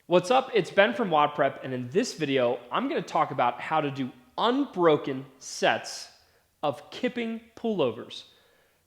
What's up? It's Ben from WODprep, and in this video, I'm going to talk about how to do unbroken sets of kipping pullovers.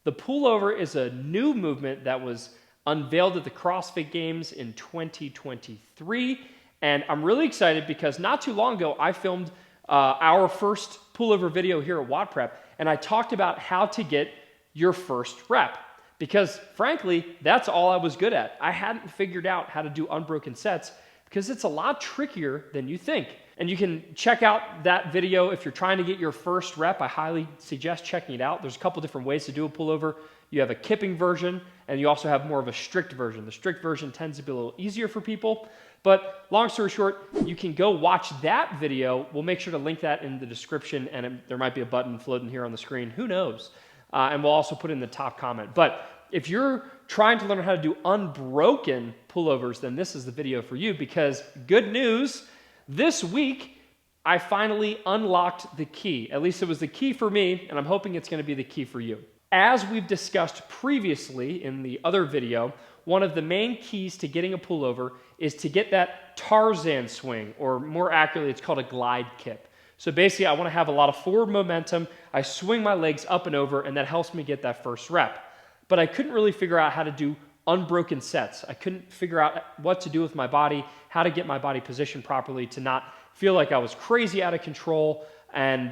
The pullover is a new movement that was unveiled at the CrossFit Games in 2023, and I'm really excited because not too long ago, I filmed our first pullover video here at WODprep, and I talked about how to get your first rep. Because frankly, that's all I was good at. I hadn't figured out how to do unbroken sets because it's a lot trickier than you think. And you can check out that video if you're trying to get your first rep. I highly suggest checking it out. There's a couple different ways to do a pullover. You have a kipping version, and you also have more of a strict version. The strict version tends to be a little easier for people. But long story short, you can go watch that video. We'll make sure to link that in the description, and there might be a button floating here on the screen. Who knows? And we'll also put it in the top comment. But if you're trying to learn how to do unbroken pullovers, then this is the video for you, because good news, this week, I finally unlocked the key. At least it was the key for me, and I'm hoping it's going to be the key for you. As we've discussed previously in the other video, one of the main keys to getting a pullover is to get that Tarzan swing, or more accurately, it's called a glide kip. So basically, I want to have a lot of forward momentum. I swing my legs up and over, and that helps me get that first rep. But I couldn't really figure out how to do unbroken sets. I couldn't figure out what to do with my body, how to get my body positioned properly to not feel like I was crazy out of control and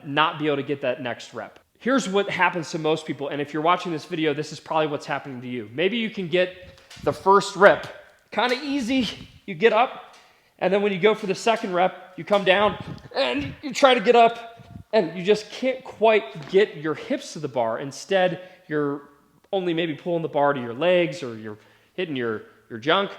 not be able to get that next rep. Here's what happens to most people, and if you're watching this video, this is probably what's happening to you. Maybe you can get the first rep kind of easy. You get up, and then when you go for the second rep, you come down, and you try to get up, and you just can't quite get your hips to the bar. Instead, you're only maybe pulling the bar to your legs, or you're hitting your junk,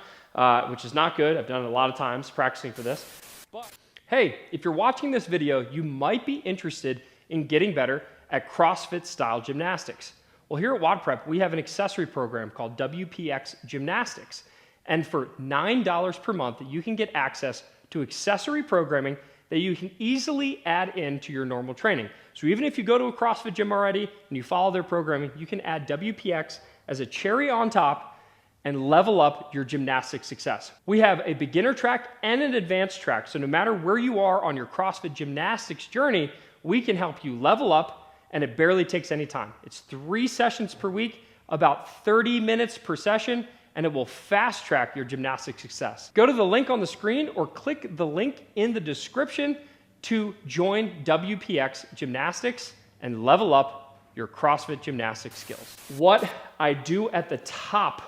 which is not good. I've done it a lot of times practicing for this. But hey, if you're watching this video, you might be interested in getting better at CrossFit style gymnastics. Well, here at WODprep, we have an accessory program called WPX Gymnastics. And for $9 per month, you can get access to accessory programming that you can easily add into your normal training. So even if you go to a CrossFit gym already and you follow their programming, you can add WPX as a cherry on top and level up your gymnastic success. We have a beginner track and an advanced track. So no matter where you are on your CrossFit gymnastics journey, we can help you level up, and it barely takes any time. It's 3 sessions per week, about 30 minutes per session, and it will fast track your gymnastic success. Go to the link on the screen or click the link in the description to join WPX Gymnastics and level up your CrossFit gymnastic skills. What I do at the top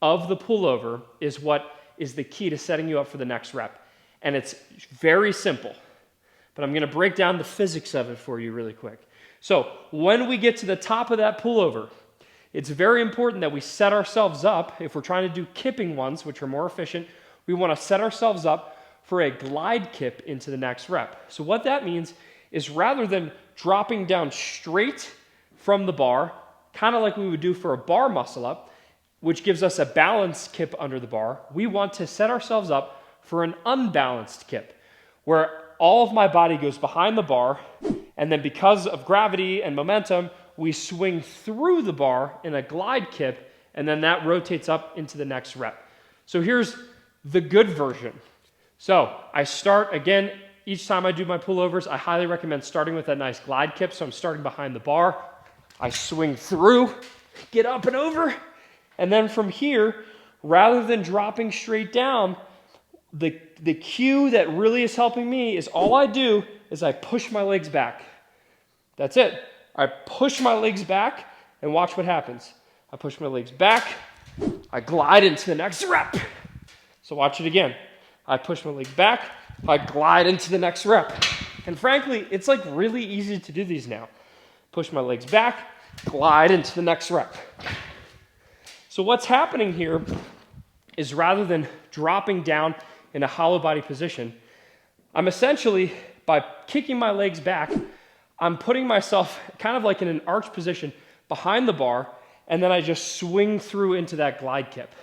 of the pullover is what is the key to setting you up for the next rep. And it's very simple, but I'm gonna break down the physics of it for you really quick. So when we get to the top of that pullover, it's very important that we set ourselves up. If we're trying to do kipping ones, which are more efficient, we want to set ourselves up for a glide kip into the next rep. So what that means is rather than dropping down straight from the bar, kind of like we would do for a bar muscle up, which gives us a balanced kip under the bar, we want to set ourselves up for an unbalanced kip, where all of my body goes behind the bar, and then because of gravity and momentum, we swing through the bar in a glide kip, and then that rotates up into the next rep. So here's the good version. So I start, again, each time I do my pullovers, I highly recommend starting with that nice glide kip. So I'm starting behind the bar. I swing through, get up and over, and then from here, rather than dropping straight down, the cue that really is helping me is all I do is I push my legs back. That's it. I push my legs back, and watch what happens. I push my legs back, I glide into the next rep. So watch it again. I push my legs back, I glide into the next rep. And frankly, it's like really easy to do these now. Push my legs back, glide into the next rep. So what's happening here is rather than dropping down in a hollow body position, I'm essentially, by kicking my legs back, I'm putting myself kind of like in an arch position behind the bar, and then I just swing through into that glide kip.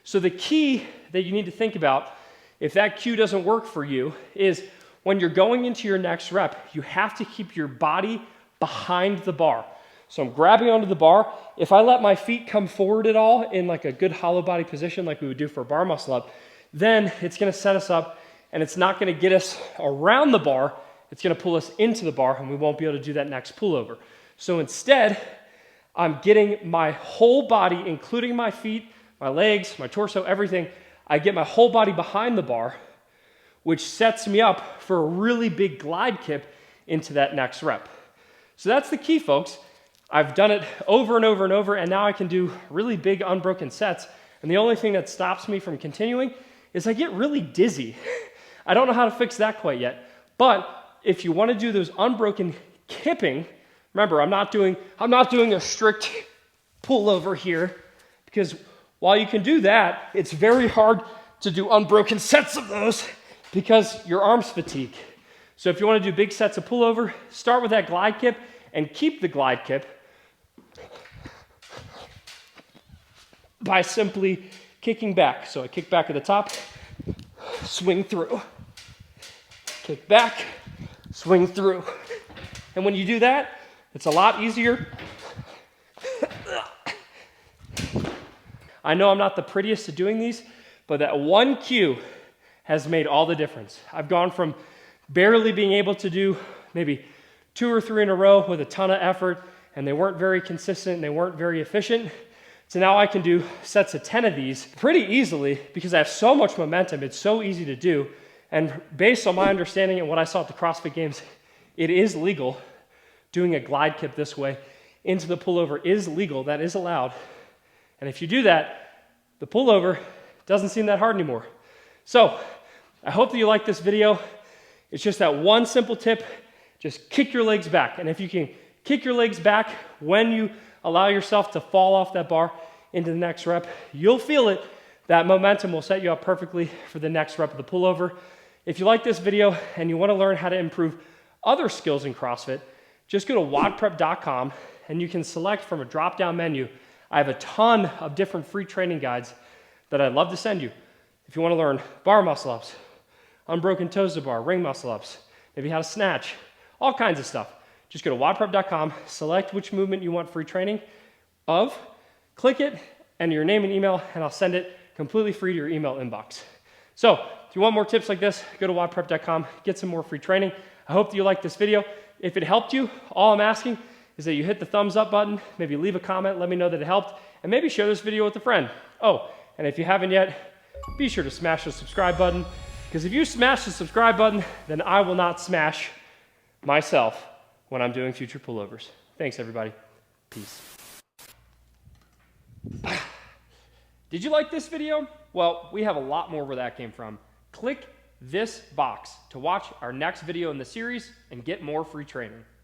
So the key that you need to think about, if that cue doesn't work for you, is when you're going into your next rep, you have to keep your body behind the bar. So I'm grabbing onto the bar. If I let my feet come forward at all in like a good hollow body position like we would do for a bar muscle up, then it's gonna set us up and it's not gonna get us around the bar, it's gonna pull us into the bar and we won't be able to do that next pullover. So instead, I'm getting my whole body, including my feet, my legs, my torso, everything. I get my whole body behind the bar, which sets me up for a really big glide kip into that next rep. So that's the key, folks. I've done it over and over and over, and now I can do really big unbroken sets. And the only thing that stops me from continuing is I get really dizzy. I don't know how to fix that quite yet. But if you want to do those unbroken kipping, remember, I'm not doing a strict pullover here, because while you can do that, it's very hard to do unbroken sets of those because your arms fatigue. So if you want to do big sets of pullover, start with that glide kip and keep the glide kip by simply kicking back. So I kick back at the top, swing through, kick back, swing through. And when you do that, it's a lot easier. I know I'm not the prettiest at doing these, but that one cue has made all the difference. I've gone from barely being able to do maybe 2 or 3 in a row with a ton of effort, and they weren't very consistent, and they weren't very efficient. So now I can do sets of 10 of these pretty easily because I have so much momentum. It's so easy to do. And based on my understanding and what I saw at the CrossFit Games, it is legal. Doing a glide kip this way into the pullover is legal. That is allowed. And if you do that, the pullover doesn't seem that hard anymore. So I hope that you like this video. It's just that one simple tip. Just kick your legs back. And if you can kick your legs back when you allow yourself to fall off that bar into the next rep, you'll feel it. That momentum will set you up perfectly for the next rep of the pullover. If you like this video and you want to learn how to improve other skills in CrossFit, just go to WODprep.com and you can select from a drop-down menu. I have a ton of different free training guides that I'd love to send you. If you want to learn bar muscle ups, unbroken toes to bar, ring muscle ups, maybe how to snatch, all kinds of stuff. Just go to WODprep.com, select which movement you want free training of, click it, enter your name and email, and I'll send it completely free to your email inbox. So if you want more tips like this, go to WODprep.com, get some more free training. I hope that you liked this video. If it helped you, all I'm asking is that you hit the thumbs up button, maybe leave a comment, let me know that it helped, and maybe share this video with a friend. Oh, and if you haven't yet, be sure to smash the subscribe button, because if you smash the subscribe button, then I will not smash myself when I'm doing future pullovers. Thanks, everybody. Peace. Did you like this video? Well, we have a lot more where that came from. Click this box to watch our next video in the series and get more free training.